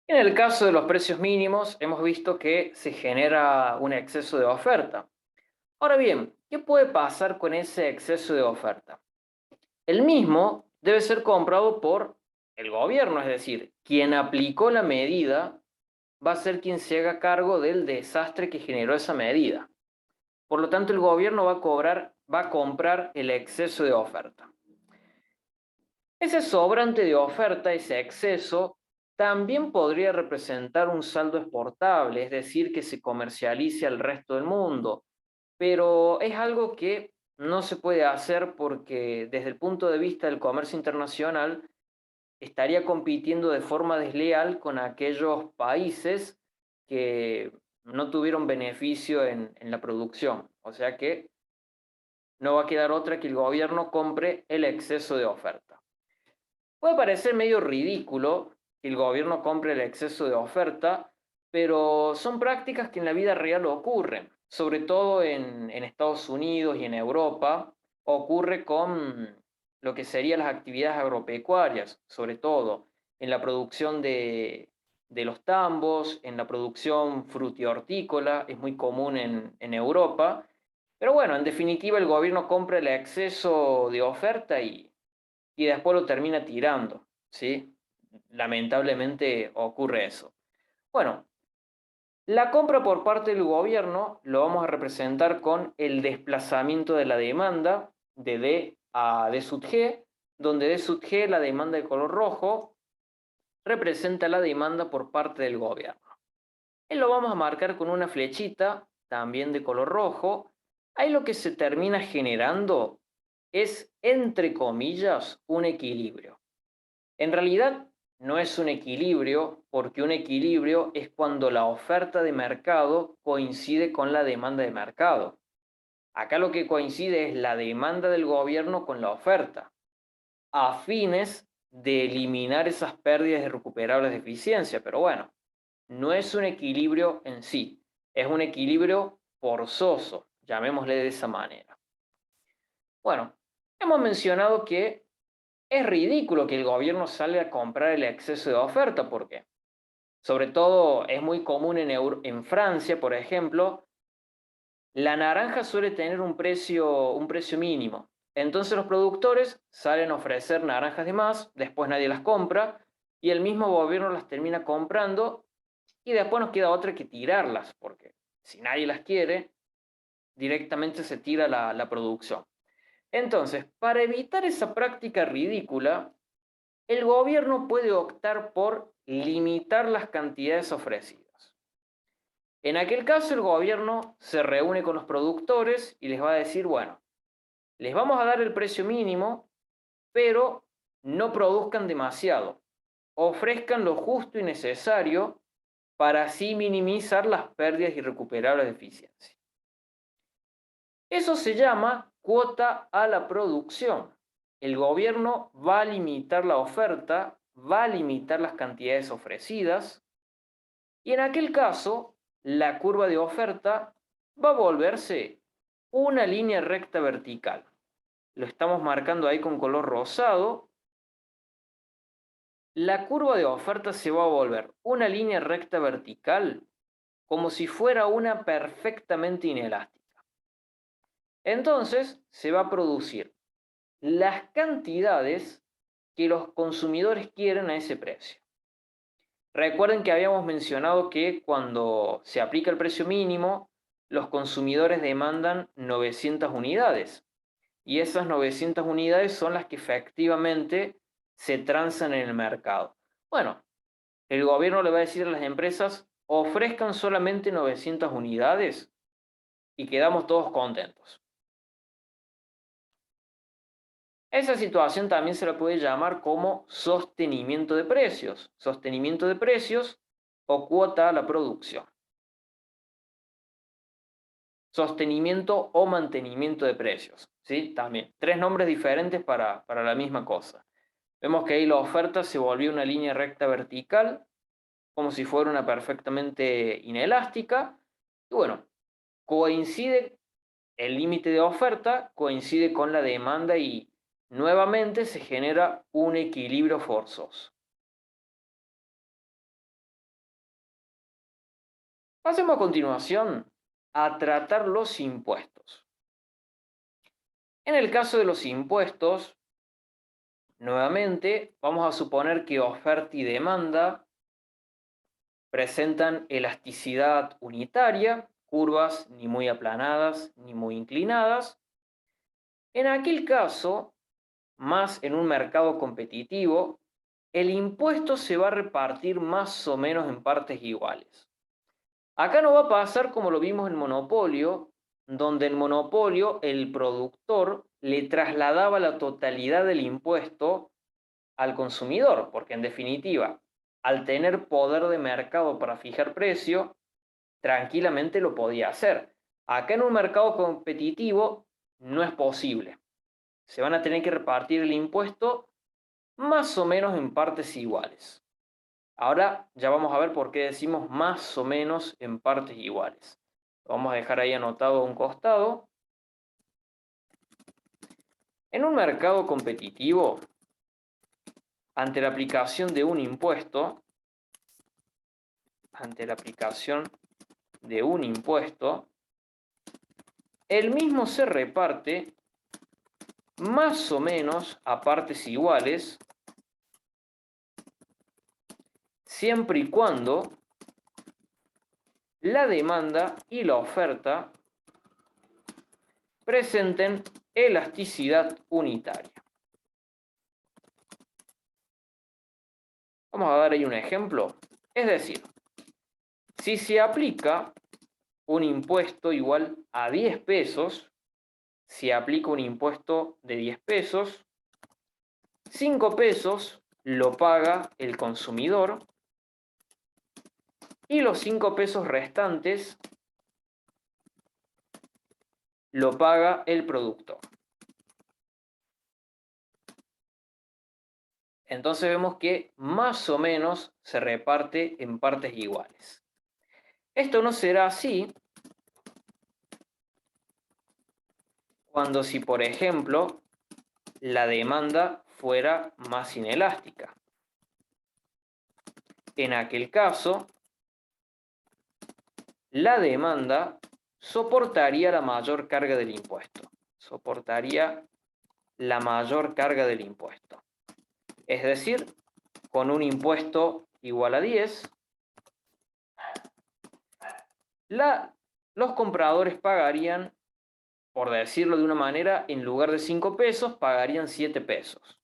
En el caso de los precios mínimos, hemos visto que se genera un exceso de oferta. Ahora bien, ¿qué puede pasar con ese exceso de oferta? El mismo debe ser comprado por el gobierno, es decir, quien aplicó la medida va a ser quien se haga cargo del desastre que generó esa medida. Por lo tanto, el gobierno va a comprar el exceso de oferta. Ese sobrante de oferta, ese exceso, también podría representar un saldo exportable, es decir, que se comercialice al resto del mundo, pero es algo que no se puede hacer porque desde el punto de vista del comercio internacional estaría compitiendo de forma desleal con aquellos países que no tuvieron beneficio en la producción. O sea que no va a quedar otra que el gobierno compre el exceso de oferta. Puede parecer medio ridículo que el gobierno compre el exceso de oferta, pero son prácticas que en la vida real ocurren, sobre todo en Estados Unidos y en Europa, ocurre con lo que serían las actividades agropecuarias, sobre todo en la producción de los tambos, en la producción frutihortícola, es muy común en Europa, pero bueno, en definitiva el gobierno compra el exceso de oferta y después lo termina tirando, ¿sí? Lamentablemente ocurre eso. Bueno, la compra por parte del gobierno lo vamos a representar con el desplazamiento de la demanda de D a D sub G, donde D sub G, la demanda de color rojo, representa la demanda por parte del gobierno. Y lo vamos a marcar con una flechita, también de color rojo. Ahí lo que se termina generando es, entre comillas, un equilibrio. En realidad no es un equilibrio, porque un equilibrio es cuando la oferta de mercado coincide con la demanda de mercado. Acá lo que coincide es la demanda del gobierno con la oferta, a fines de eliminar esas pérdidas irrecuperables de eficiencia. Pero bueno, no es un equilibrio en sí, es un equilibrio forzoso, llamémosle de esa manera. Bueno, hemos mencionado que es ridículo que el gobierno salga a comprar el exceso de oferta, porque sobre todo es muy común en Francia, por ejemplo, la naranja suele tener un precio mínimo. Entonces los productores salen a ofrecer naranjas de más, después nadie las compra y el mismo gobierno las termina comprando y después nos queda otra que tirarlas, porque si nadie las quiere, directamente se tira la producción. Entonces, para evitar esa práctica ridícula, el gobierno puede optar por limitar las cantidades ofrecidas. En aquel caso, el gobierno se reúne con los productores y les va a decir, bueno, les vamos a dar el precio mínimo, pero no produzcan demasiado. Ofrezcan lo justo y necesario para así minimizar las pérdidas irrecuperables de eficiencia. Eso se llama cuota a la producción. El gobierno va a limitar la oferta, va a limitar las cantidades ofrecidas y en aquel caso la curva de oferta va a volverse una línea recta vertical. Lo estamos marcando ahí con color rosado. La curva de oferta se va a volver una línea recta vertical como si fuera una perfectamente inelástica. Entonces se va a producir las cantidades que los consumidores quieren a ese precio. Recuerden que habíamos mencionado que cuando se aplica el precio mínimo, los consumidores demandan 900 unidades y esas 900 unidades son las que efectivamente se transan en el mercado. Bueno, el gobierno le va a decir a las empresas, ofrezcan solamente 900 unidades y quedamos todos contentos. Esa situación también se la puede llamar como sostenimiento de precios o cuota a la producción, sostenimiento o mantenimiento de precios, ¿sí? También, tres nombres diferentes para la misma cosa. Vemos que ahí la oferta se volvió una línea recta vertical, como si fuera una perfectamente inelástica, y bueno, coincide el límite de oferta, coincide con la demanda y nuevamente se genera un equilibrio forzoso. Pasemos a continuación a tratar los impuestos. En el caso de los impuestos, nuevamente vamos a suponer que oferta y demanda presentan elasticidad unitaria, curvas ni muy aplanadas ni muy inclinadas. En aquel caso, más en un mercado competitivo, el impuesto se va a repartir más o menos en partes iguales. Acá no va a pasar como lo vimos en monopolio, donde en monopolio el productor le trasladaba la totalidad del impuesto al consumidor, porque en definitiva, al tener poder de mercado para fijar precio, tranquilamente lo podía hacer. Acá en un mercado competitivo no es posible. Se van a tener que repartir el impuesto más o menos en partes iguales. Ahora ya vamos a ver por qué decimos más o menos en partes iguales. Lo vamos a dejar ahí anotado a un costado. En un mercado competitivo, ante la aplicación de un impuesto, el mismo se reparte más o menos a partes iguales, siempre y cuando la demanda y la oferta presenten elasticidad unitaria. Vamos a dar ahí un ejemplo. Es decir, si se aplica un impuesto igual a 10 pesos, se aplica un impuesto de 10 pesos, 5 pesos lo paga el consumidor y los 5 pesos restantes lo paga el productor. Entonces vemos que más o menos se reparte en partes iguales. Esto no será así cuando si, por ejemplo, la demanda fuera más inelástica. En aquel caso, la demanda soportaría la mayor carga del impuesto. Soportaría la mayor carga del impuesto. Es decir, con un impuesto igual a 10, los compradores pagarían, por decirlo de una manera, en lugar de 5 pesos, pagarían 7 pesos.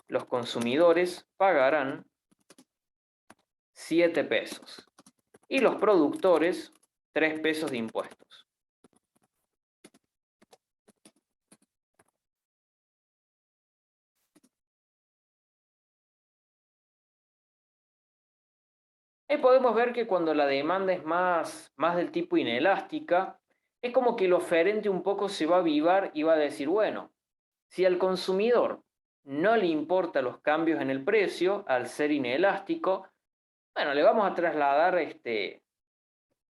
Los consumidores pagarán 7 pesos. Y los productores, 3 pesos de impuestos. Ahí podemos ver que cuando la demanda es más del tipo inelástica, es como que el oferente un poco se va a avivar y va a decir, bueno, si al consumidor no le importan los cambios en el precio, al ser inelástico, bueno, le vamos a trasladar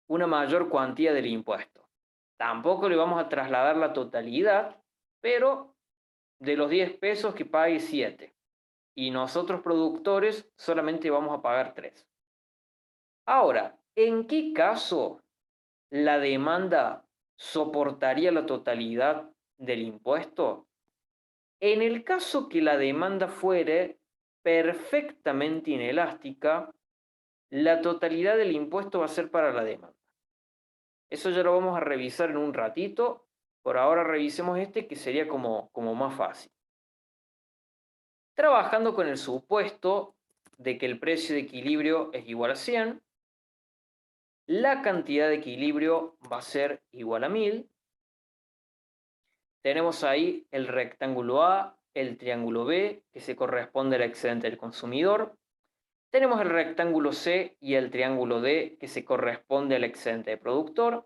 una mayor cuantía del impuesto. Tampoco le vamos a trasladar la totalidad, pero de los 10 pesos que pague 7. Y nosotros productores solamente vamos a pagar 3. Ahora, ¿en qué caso la demanda soportaría la totalidad del impuesto? En el caso que la demanda fuere perfectamente inelástica, la totalidad del impuesto va a ser para la demanda. Eso ya lo vamos a revisar en un ratito. Por ahora revisemos que sería como más fácil. Trabajando con el supuesto de que el precio de equilibrio es igual a 100, la cantidad de equilibrio va a ser igual a 1000. Tenemos ahí el rectángulo A, el triángulo B, que se corresponde al excedente del consumidor. Tenemos el rectángulo C y el triángulo D, que se corresponde al excedente del productor.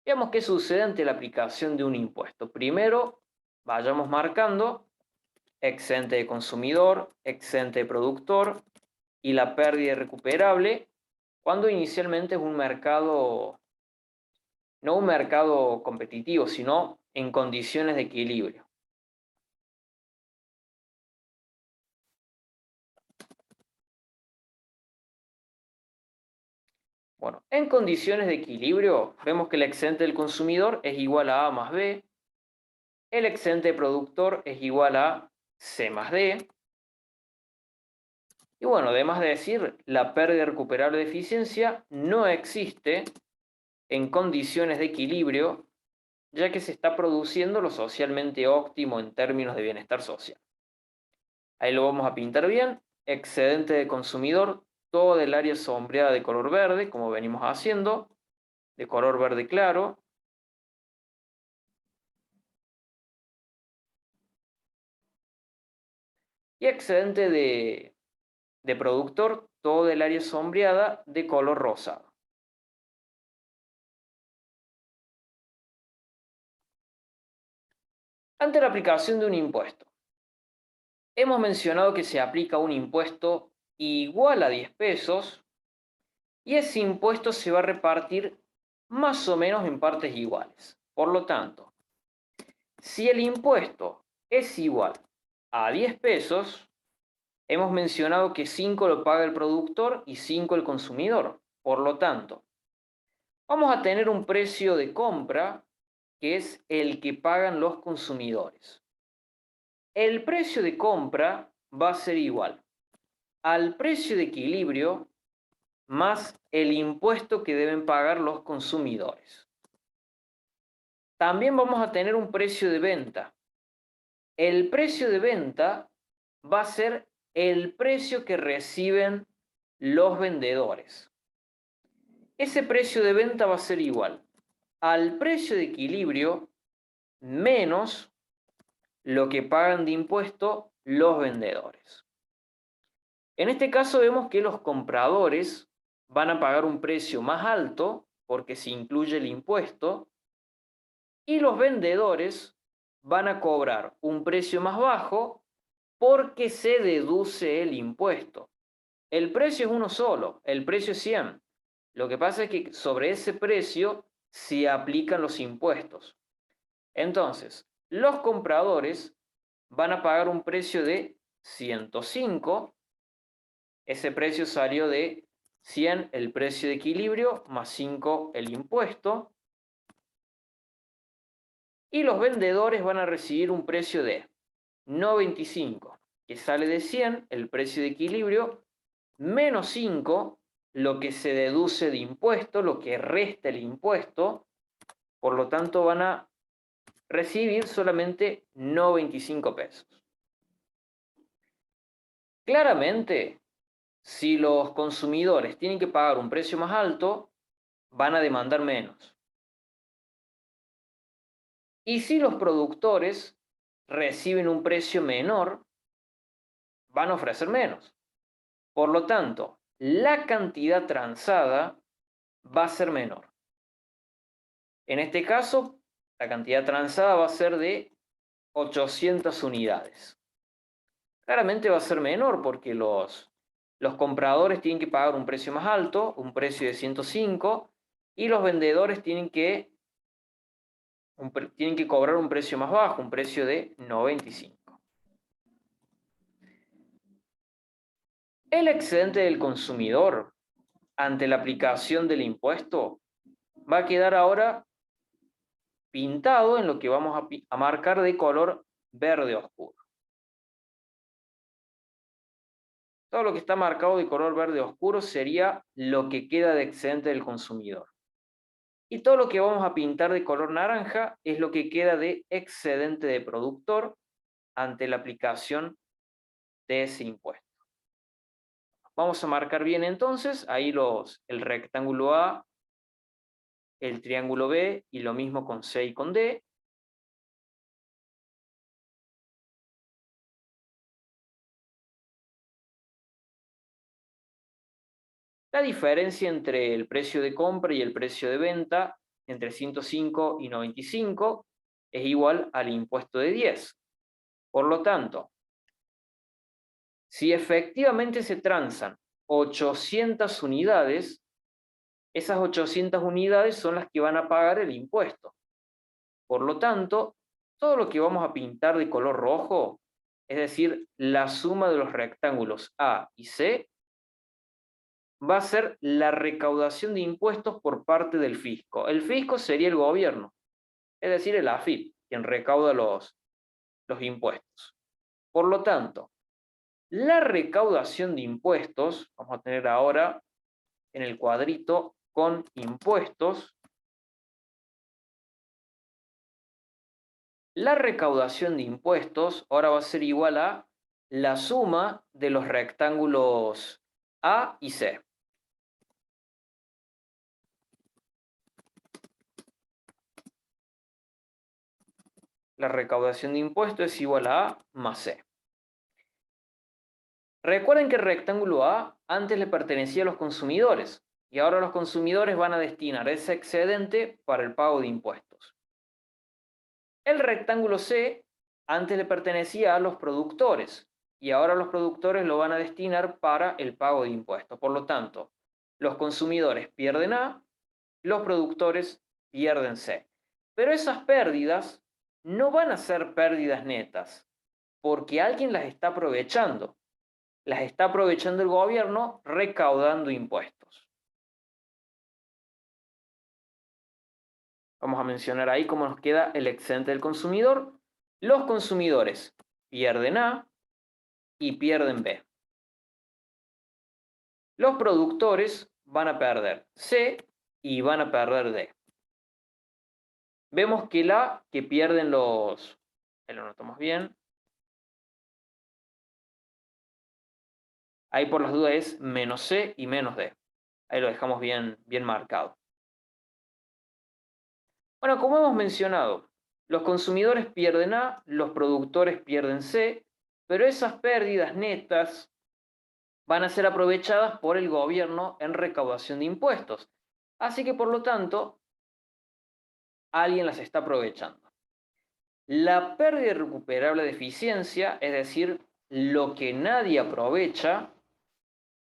Veamos qué sucede ante la aplicación de un impuesto. Primero, vayamos marcando excedente de consumidor, excedente de productor y la pérdida recuperable, cuando inicialmente es un mercado, no un mercado competitivo, sino en condiciones de equilibrio. Bueno, en condiciones de equilibrio, vemos que el excedente del consumidor es igual a A más B, el excedente productor es igual a C más D, y bueno, además de decir, la pérdida recuperable de eficiencia no existe en condiciones de equilibrio, ya que se está produciendo lo socialmente óptimo en términos de bienestar social. Ahí lo vamos a pintar bien, excedente de consumidor, todo el área sombreada de color verde, como venimos haciendo, de color verde claro, y excedente de productor, todo el área sombreada de color rosado. Ante la aplicación de un impuesto, hemos mencionado que se aplica un impuesto igual a 10 pesos y ese impuesto se va a repartir más o menos en partes iguales. Por lo tanto, si el impuesto es igual a 10 pesos, hemos mencionado que 5 lo paga el productor y 5 el consumidor. Por lo tanto, vamos a tener un precio de compra que es el que pagan los consumidores. El precio de compra va a ser igual al precio de equilibrio más el impuesto que deben pagar los consumidores. También vamos a tener un precio de venta. El precio de venta va a ser el precio que reciben los vendedores. Ese precio de venta va a ser igual al precio de equilibrio menos lo que pagan de impuesto los vendedores. En este caso vemos que los compradores van a pagar un precio más alto porque se incluye el impuesto y los vendedores van a cobrar un precio más bajo porque se deduce el impuesto. El precio es uno solo, el precio es 100. Lo que pasa es que sobre ese precio se aplican los impuestos. Entonces, los compradores van a pagar un precio de 105. Ese precio salió de 100 el precio de equilibrio más 5 el impuesto. Y los vendedores van a recibir un precio de 95, que sale de 100 el precio de equilibrio, menos 5 lo que se deduce de impuesto, lo que resta el impuesto. Por lo tanto, van a recibir solamente no 25 pesos. Claramente, si los consumidores tienen que pagar un precio más alto, van a demandar menos. Y si los productores reciben un precio menor, van a ofrecer menos. Por lo tanto, la cantidad transada va a ser menor. En este caso, la cantidad transada va a ser de 800 unidades. Claramente va a ser menor porque los compradores tienen que pagar un precio más alto, un precio de 105, y los vendedores tienen que cobrar un precio más bajo, un precio de 95. El excedente del consumidor ante la aplicación del impuesto va a quedar ahora pintado en lo que vamos a marcar de color verde oscuro. Todo lo que está marcado de color verde oscuro sería lo que queda de excedente del consumidor. Y todo lo que vamos a pintar de color naranja es lo que queda de excedente de productor ante la aplicación de ese impuesto. Vamos a marcar bien entonces ahí el rectángulo A, el triángulo B y lo mismo con C y con D. La diferencia entre el precio de compra y el precio de venta, entre 105 y 95, es igual al impuesto de 10. Por lo tanto, si efectivamente se transan 800 unidades, esas 800 unidades son las que van a pagar el impuesto. Por lo tanto, todo lo que vamos a pintar de color rojo, es decir, la suma de los rectángulos A y C, va a ser la recaudación de impuestos por parte del fisco. El fisco sería el gobierno, es decir, el AFIP, quien recauda los impuestos. Por lo tanto, la recaudación de impuestos, vamos a tener ahora en el cuadrito con impuestos, la recaudación de impuestos ahora va a ser igual a la suma de los rectángulos A y C. La recaudación de impuestos es igual a A más C. Recuerden que el rectángulo A antes le pertenecía a los consumidores y ahora los consumidores van a destinar ese excedente para el pago de impuestos. El rectángulo C antes le pertenecía a los productores y ahora los productores lo van a destinar para el pago de impuestos. Por lo tanto, los consumidores pierden A, los productores pierden C. Pero esas pérdidas no van a ser pérdidas netas, porque alguien las está aprovechando. Las está aprovechando el gobierno recaudando impuestos. Vamos a mencionar ahí cómo nos queda el excedente del consumidor. Los consumidores pierden A y pierden B. Los productores van a perder C y van a perder D. Vemos que la que pierden los... Ahí lo notamos bien. Ahí por las dudas es menos C y menos D. Ahí lo dejamos bien marcado. Bueno, como hemos mencionado, los consumidores pierden A, los productores pierden C, pero esas pérdidas netas van a ser aprovechadas por el gobierno en recaudación de impuestos. Así que, por lo tanto, alguien las está aprovechando. La pérdida irrecuperable de eficiencia, es decir, lo que nadie aprovecha,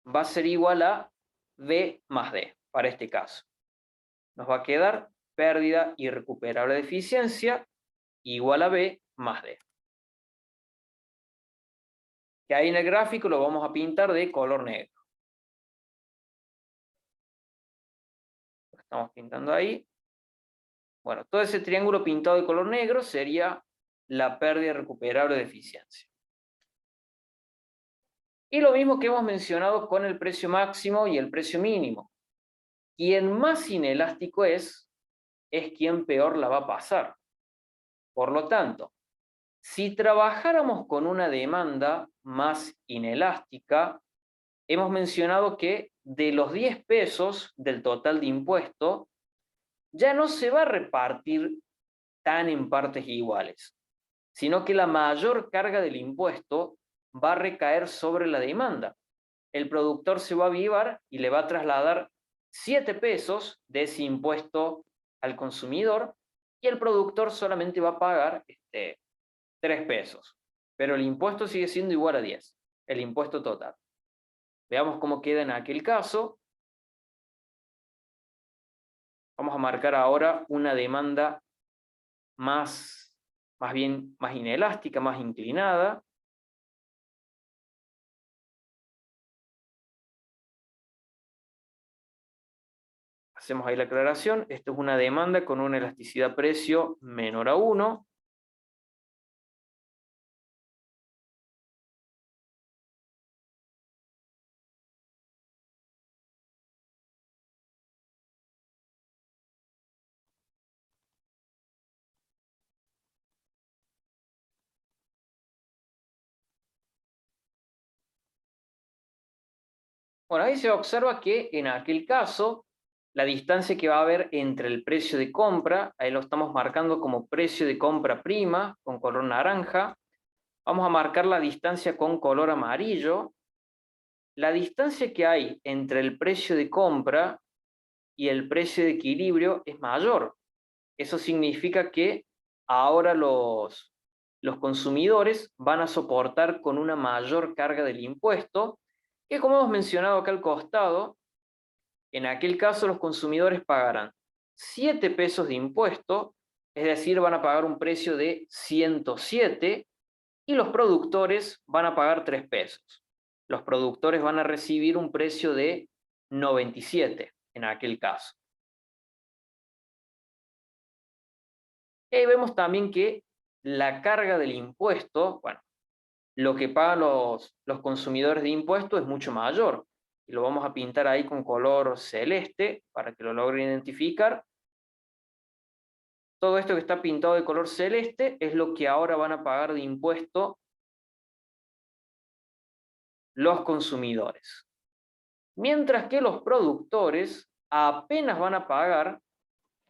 va a ser igual a B más D, para este caso. Nos va a quedar pérdida irrecuperable de eficiencia igual a B más D. Que ahí en el gráfico lo vamos a pintar de color negro. Lo estamos pintando ahí. Bueno, todo ese triángulo pintado de color negro sería la pérdida irrecuperable de eficiencia. Y lo mismo que hemos mencionado con el precio máximo y el precio mínimo. Quien más inelástico es quien peor la va a pasar. Por lo tanto, si trabajáramos con una demanda más inelástica, hemos mencionado que de los 10 pesos del total de impuesto, ya no se va a repartir tan en partes iguales, sino que la mayor carga del impuesto va a recaer sobre la demanda. El productor se va a avivar y le va a trasladar 7 pesos de ese impuesto al consumidor y el productor solamente va a pagar 3 pesos. Pero el impuesto sigue siendo igual a 10, el impuesto total. Veamos cómo queda en aquel caso. Vamos a marcar ahora una demanda más inelástica, más inclinada. Hacemos ahí la aclaración. Esto es una demanda con una elasticidad precio menor a 1. Bueno, ahí se observa que en aquel caso, la distancia que va a haber entre el precio de compra, ahí lo estamos marcando como precio de compra prima, con color naranja. Vamos a marcar la distancia con color amarillo. La distancia que hay entre el precio de compra y el precio de equilibrio es mayor. Eso significa que ahora los consumidores van a soportar con una mayor carga del impuesto, que como hemos mencionado acá al costado, en aquel caso los consumidores pagarán 7 pesos de impuesto, es decir, van a pagar un precio de 107, y los productores van a pagar 3 pesos. Los productores van a recibir un precio de 97 en aquel caso. Y ahí vemos también que la carga del impuesto, bueno, lo que pagan los consumidores de impuestos es mucho mayor. Y lo vamos a pintar ahí con color celeste para que lo logren identificar. Todo esto que está pintado de color celeste es lo que ahora van a pagar de impuesto los consumidores. Mientras que los productores apenas van a pagar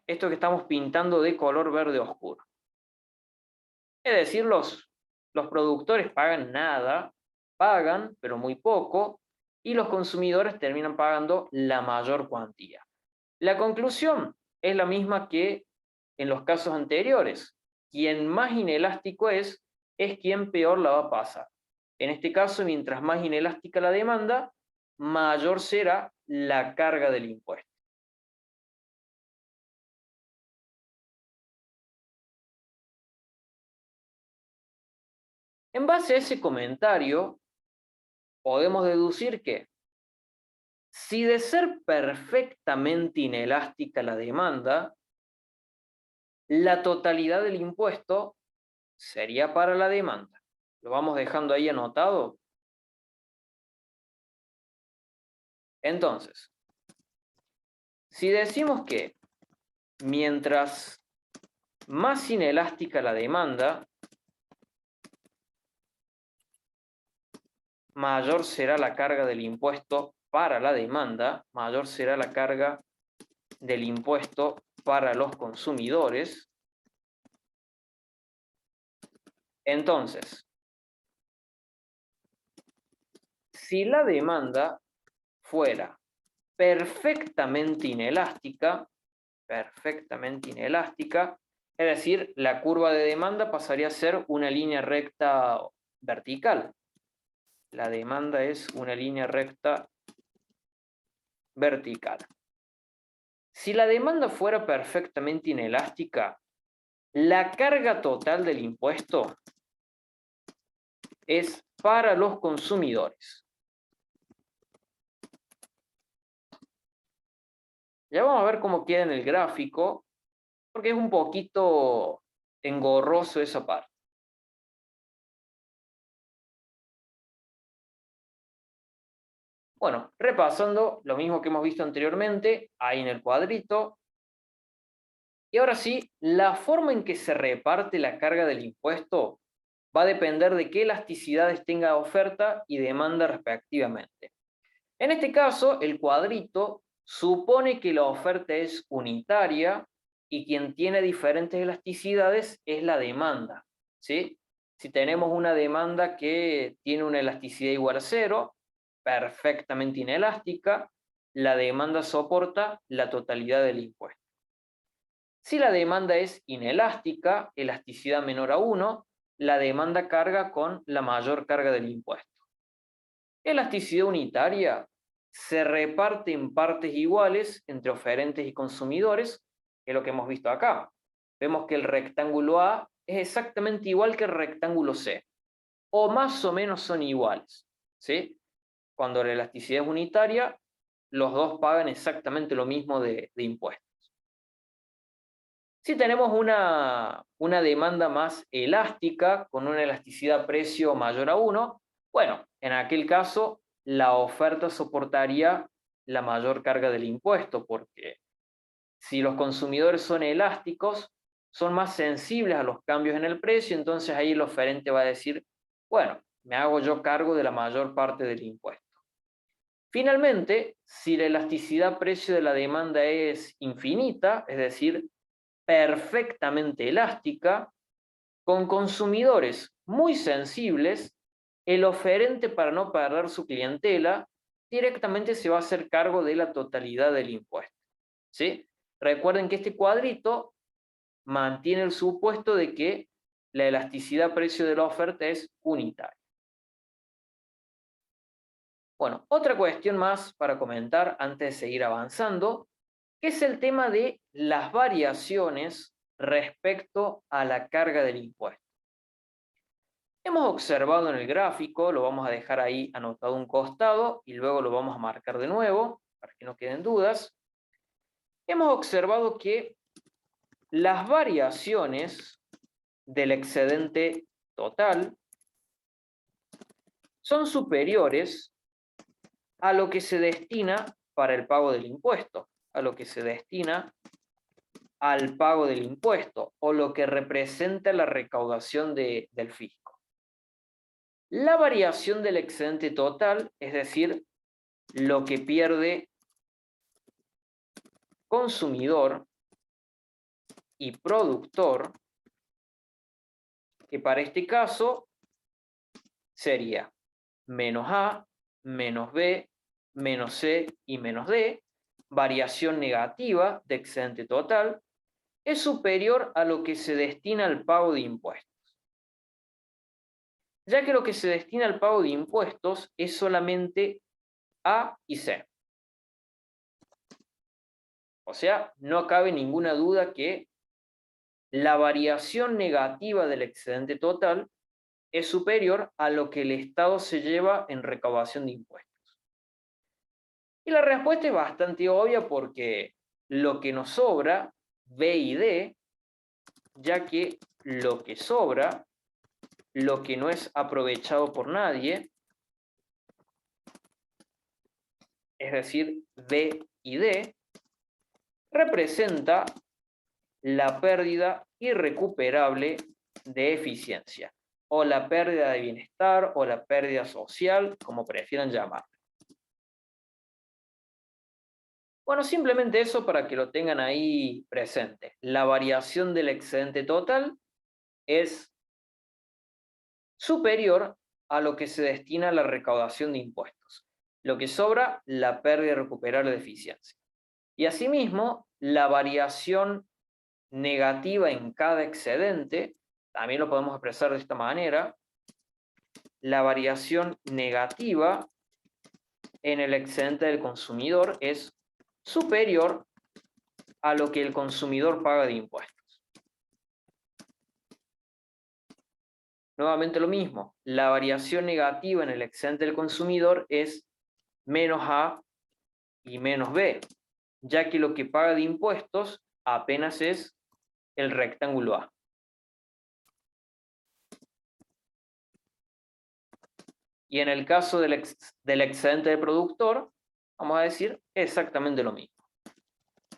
esto que estamos pintando de color verde oscuro. Es decir, los productores pagan nada, pagan, pero muy poco, y los consumidores terminan pagando la mayor cuantía. La conclusión es la misma que en los casos anteriores. Quien más inelástico es quien peor la va a pasar. En este caso, mientras más inelástica la demanda, mayor será la carga del impuesto. En base a ese comentario, podemos deducir que si de ser perfectamente inelástica la demanda, la totalidad del impuesto sería para la demanda. ¿Lo vamos dejando ahí anotado? Entonces, si decimos que mientras más inelástica la demanda, mayor será la carga del impuesto para la demanda, mayor será la carga del impuesto para los consumidores. Entonces, si la demanda fuera perfectamente inelástica, es decir, la curva de demanda pasaría a ser una línea recta vertical. La demanda es una línea recta vertical. Si la demanda fuera perfectamente inelástica, la carga total del impuesto es para los consumidores. Ya vamos a ver cómo queda en el gráfico, porque es un poquito engorroso esa parte. Bueno, repasando lo mismo que hemos visto anteriormente, ahí en el cuadrito. Y ahora sí, la forma en que se reparte la carga del impuesto va a depender de qué elasticidades tenga oferta y demanda respectivamente. En este caso, el cuadrito supone que la oferta es unitaria y quien tiene diferentes elasticidades es la demanda, ¿sí? Si tenemos una demanda que tiene una elasticidad igual a 0, perfectamente inelástica, la demanda soporta la totalidad del impuesto. Si la demanda es inelástica, elasticidad menor a 1, la demanda carga con la mayor carga del impuesto. Elasticidad unitaria se reparte en partes iguales entre oferentes y consumidores, que es lo que hemos visto acá. Vemos que el rectángulo A es exactamente igual que el rectángulo C, o más o menos son iguales, ¿sí? Cuando la elasticidad es unitaria, los dos pagan exactamente lo mismo de impuestos. Si tenemos una demanda más elástica, con una elasticidad precio mayor a 1, bueno, en aquel caso la oferta soportaría la mayor carga del impuesto, porque si los consumidores son elásticos, son más sensibles a los cambios en el precio, entonces ahí el oferente va a decir, bueno, me hago yo cargo de la mayor parte del impuesto. Finalmente, si la elasticidad precio de la demanda es infinita, es decir, perfectamente elástica, con consumidores muy sensibles, el oferente, para no perder su clientela, directamente se va a hacer cargo de la totalidad del impuesto, ¿sí? Recuerden que este cuadrito mantiene el supuesto de que la elasticidad precio de la oferta es unitaria. Bueno, otra cuestión más para comentar antes de seguir avanzando, que es el tema de las variaciones respecto a la carga del impuesto. Hemos observado en el gráfico, lo vamos a dejar ahí anotado a un costado y luego lo vamos a marcar de nuevo para que no queden dudas, hemos observado que las variaciones del excedente total son superiores a lo que se destina para el pago del impuesto, a lo que se destina al pago del impuesto o lo que representa la recaudación del fisco. La variación del excedente total, es decir, lo que pierde consumidor y productor, que para este caso sería menos A, menos B, menos C y menos D, variación negativa de excedente total, es superior a lo que se destina al pago de impuestos. Ya que lo que se destina al pago de impuestos es solamente A y C. O sea, no cabe ninguna duda que la variación negativa del excedente total es superior a lo que el Estado se lleva en recaudación de impuestos. Y la respuesta es bastante obvia porque lo que nos sobra, B y D, ya que lo que sobra, lo que no es aprovechado por nadie, es decir, B y D, representa la pérdida irrecuperable de eficiencia, o la pérdida de bienestar, o la pérdida social, como prefieran llamar. Bueno, simplemente eso para que lo tengan ahí presente. La variación del excedente total es superior a lo que se destina a la recaudación de impuestos. Lo que sobra, la pérdida irrecuperable de eficiencia. Y asimismo, la variación negativa en cada excedente, también lo podemos expresar de esta manera, la variación negativa en el excedente del consumidor es superior a lo que el consumidor paga de impuestos. Nuevamente lo mismo, la variación negativa en el excedente del consumidor es menos A y menos B, ya que lo que paga de impuestos apenas es el rectángulo A. Y en el caso del excedente del productor, vamos a decir exactamente lo mismo.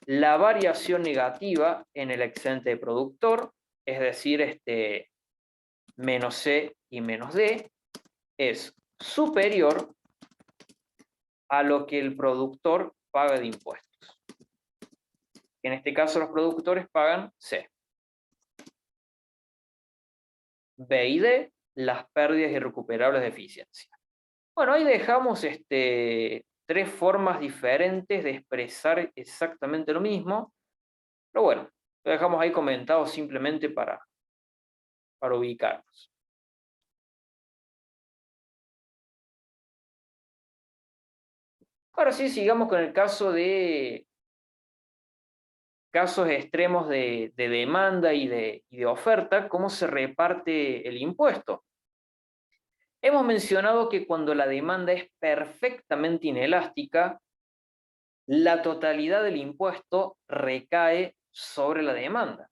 La variación negativa en el excedente de productor, es decir, menos C y menos D, es superior a lo que el productor paga de impuestos. En este caso los productores pagan C. B y D, las pérdidas irrecuperables de eficiencia. Bueno, ahí dejamos tres formas diferentes de expresar exactamente lo mismo, pero bueno, lo dejamos ahí comentado simplemente para ubicarnos. Ahora sí, sigamos con el caso de casos extremos de demanda y de oferta, ¿cómo se reparte el impuesto? Hemos mencionado que cuando la demanda es perfectamente inelástica, la totalidad del impuesto recae sobre la demanda.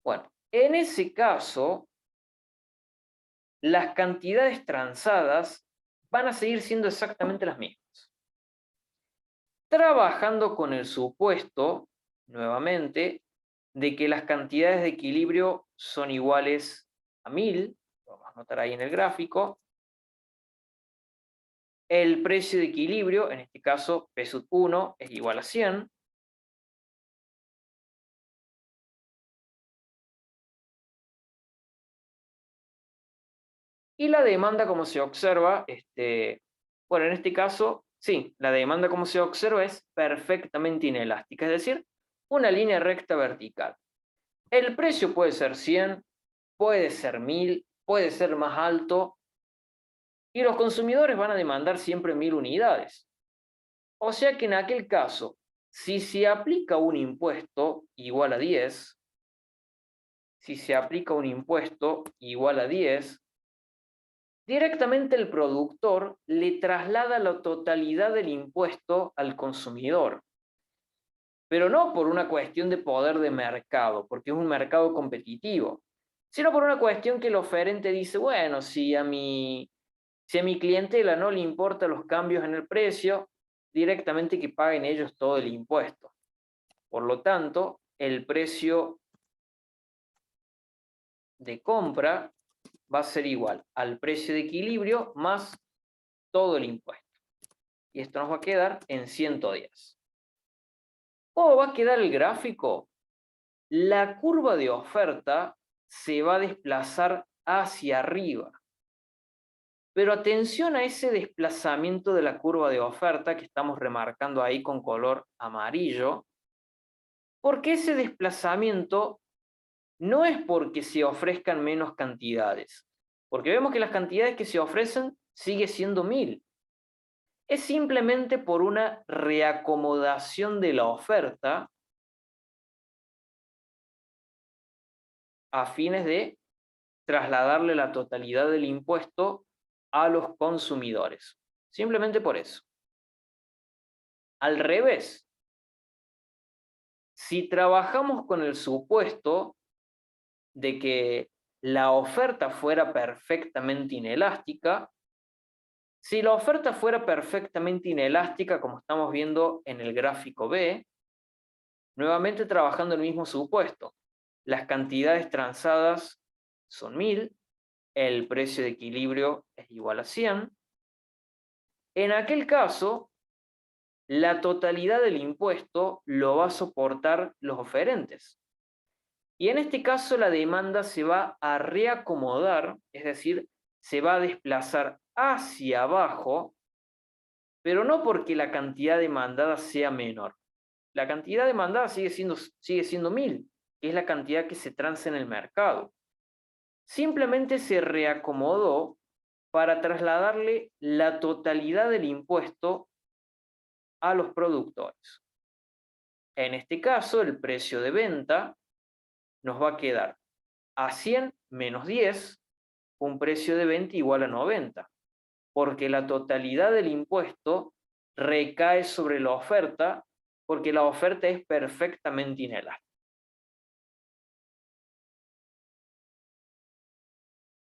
Bueno, en ese caso, las cantidades transadas van a seguir siendo exactamente las mismas. Trabajando con el supuesto, nuevamente, de que las cantidades de equilibrio son iguales a 1000, lo vamos a notar ahí en el gráfico. El precio de equilibrio, en este caso P sub 1 es igual a 100. Y la demanda, como se observa, bueno, en este caso, sí, la demanda, como se observa, es perfectamente inelástica, es decir, una línea recta vertical. El precio puede ser 100, puede ser 1000, puede ser más alto, y los consumidores van a demandar siempre 1000 unidades. O sea que en aquel caso, si se aplica un impuesto igual a 10, si se aplica un impuesto igual a 10, Directamente el productor le traslada la totalidad del impuesto al consumidor, pero no por una cuestión de poder de mercado, porque es un mercado competitivo, sino por una cuestión que el oferente dice, bueno, si a mi clientela no le importan los cambios en el precio, directamente que paguen ellos todo el impuesto. Por lo tanto, el precio de compra va a ser igual al precio de equilibrio más todo el impuesto. Y esto nos va a quedar en 110. ¿Cómo va a quedar el gráfico? La curva de oferta se va a desplazar hacia arriba. Pero atención a ese desplazamiento de la curva de oferta que estamos remarcando ahí con color amarillo, porque ese desplazamiento no es porque se ofrezcan menos cantidades, porque vemos que las cantidades que se ofrecen sigue siendo 1000. Es simplemente por una reacomodación de la oferta a fines de trasladarle la totalidad del impuesto a los consumidores. Simplemente por eso. Al revés, si trabajamos con el supuesto de que la oferta fuera perfectamente inelástica, si la oferta fuera perfectamente inelástica, como estamos viendo en el gráfico B, nuevamente trabajando el mismo supuesto, las cantidades transadas son 1000, el precio de equilibrio es igual a 100. En aquel caso, la totalidad del impuesto lo va a soportar los oferentes. Y en este caso la demanda se va a reacomodar, es decir, se va a desplazar hacia abajo, pero no porque la cantidad demandada sea menor. La cantidad demandada sigue siendo 1000, que es la cantidad que se transa en el mercado. Simplemente se reacomodó para trasladarle la totalidad del impuesto a los productores. En este caso, el precio de venta nos va a quedar a 100 menos 10, un precio de venta igual a 90, porque la totalidad del impuesto recae sobre la oferta, porque la oferta es perfectamente inelástica.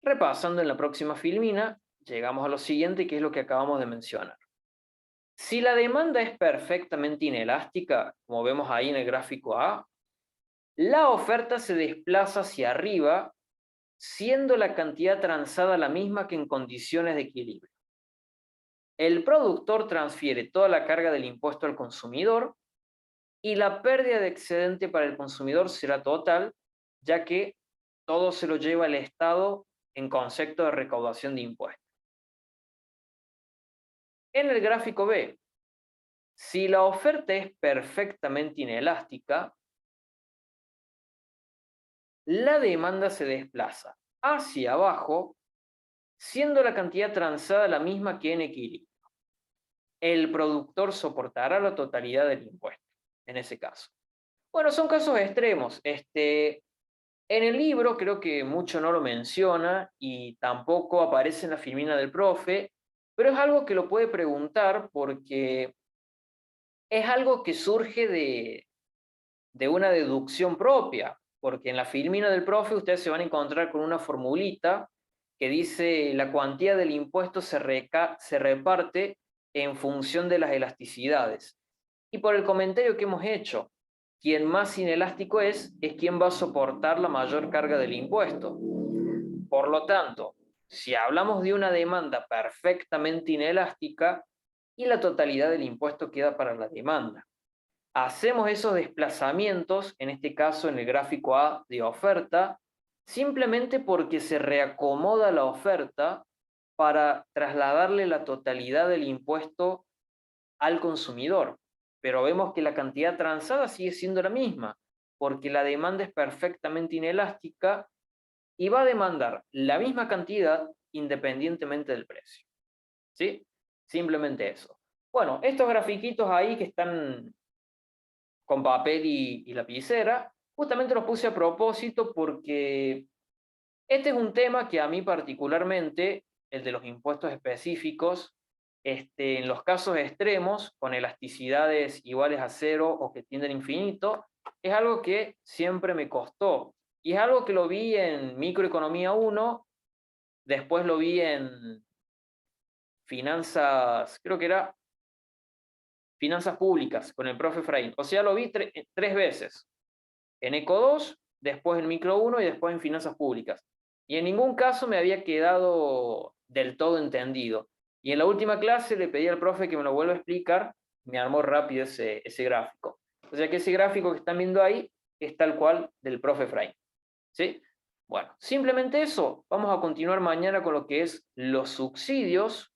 Repasando en la próxima filmina, llegamos a lo siguiente, que es lo que acabamos de mencionar. Si la demanda es perfectamente inelástica, como vemos ahí en el gráfico A, la oferta se desplaza hacia arriba, siendo la cantidad transada la misma que en condiciones de equilibrio. El productor transfiere toda la carga del impuesto al consumidor y la pérdida de excedente para el consumidor será total, ya que todo se lo lleva el Estado en concepto de recaudación de impuestos. En el gráfico B, si la oferta es perfectamente inelástica, la demanda se desplaza hacia abajo, siendo la cantidad transada la misma que en equilibrio. El productor soportará la totalidad del impuesto, en ese caso. Bueno, son casos extremos. En el libro creo que mucho no lo menciona y tampoco aparece en la filmina del profe, pero es algo que lo puede preguntar porque es algo que surge de una deducción propia, porque en la filmina del profe ustedes se van a encontrar con una formulita que dice la cuantía del impuesto se reparte en función de las elasticidades. Y por el comentario que hemos hecho, quien más inelástico es quien va a soportar la mayor carga del impuesto. Por lo tanto, si hablamos de una demanda perfectamente inelástica, y la totalidad del impuesto queda para la demanda. Hacemos esos desplazamientos, en este caso en el gráfico A de oferta, simplemente porque se reacomoda la oferta para trasladarle la totalidad del impuesto al consumidor. Pero vemos que la cantidad transada sigue siendo la misma, porque la demanda es perfectamente inelástica y va a demandar la misma cantidad independientemente del precio. ¿Sí? Simplemente eso. Bueno, estos grafiquitos ahí que están con papel y lapicera, justamente los puse a propósito porque este es un tema que a mí particularmente el de los impuestos específicos, en los casos extremos, con elasticidades iguales a cero o que tienden a infinito, es algo que siempre me costó. Y es algo que lo vi en Microeconomía 1, después lo vi en Finanzas, creo que era Finanzas Públicas, con el profe Fraín. O sea, lo vi tres veces. En Eco 2, después en Micro 1 y después en Finanzas Públicas. Y en ningún caso me había quedado del todo entendido. Y en la última clase le pedí al profe que me lo vuelva a explicar, me armó rápido ese gráfico. O sea que ese gráfico que están viendo ahí es tal cual del profe Fraín. ¿Sí? Bueno, simplemente eso. Vamos a continuar mañana con lo que es los subsidios,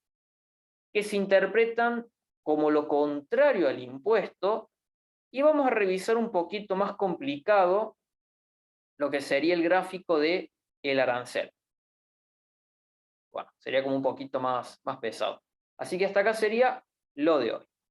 que se interpretan como lo contrario al impuesto, y vamos a revisar un poquito más complicado lo que sería el gráfico de el arancel. Bueno, sería como un poquito más pesado. Así que hasta acá sería lo de hoy.